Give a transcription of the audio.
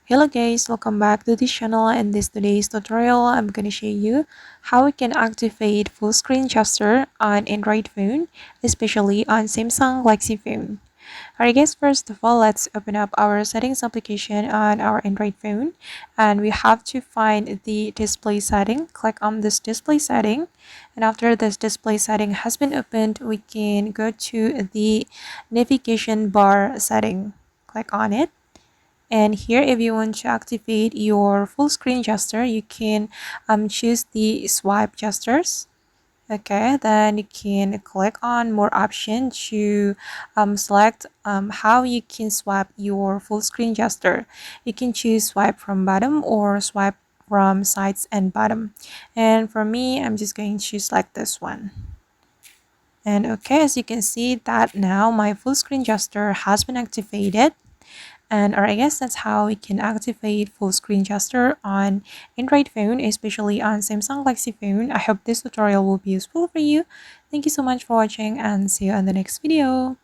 Hello guys, welcome back to this channel. In this today's tutorial, I'm going to show you how we can activate full screen gesture on Android phone, especially on Samsung Galaxy phone. Alright guys, first of all, let's open up our settings application on our Android phone, and we have to find the display setting. Click on this display setting, and after this display setting has been opened, we can go to the navigation bar setting. Click on it. And here, if you want to activate your full screen gesture, you can choose the swipe gestures. Okay, then you can click on more option to select how you can swipe your full screen gesture. You can choose swipe from bottom or swipe from sides and bottom. And for me, I'm just going to select this one. And okay, as you can see that now my full screen gesture has been activated. And or I guess that's how we can activate full screen gesture on Android phone, especially on Samsung Galaxy phone. I hope this tutorial will be useful for you. Thank you so much for watching and see you in the next video.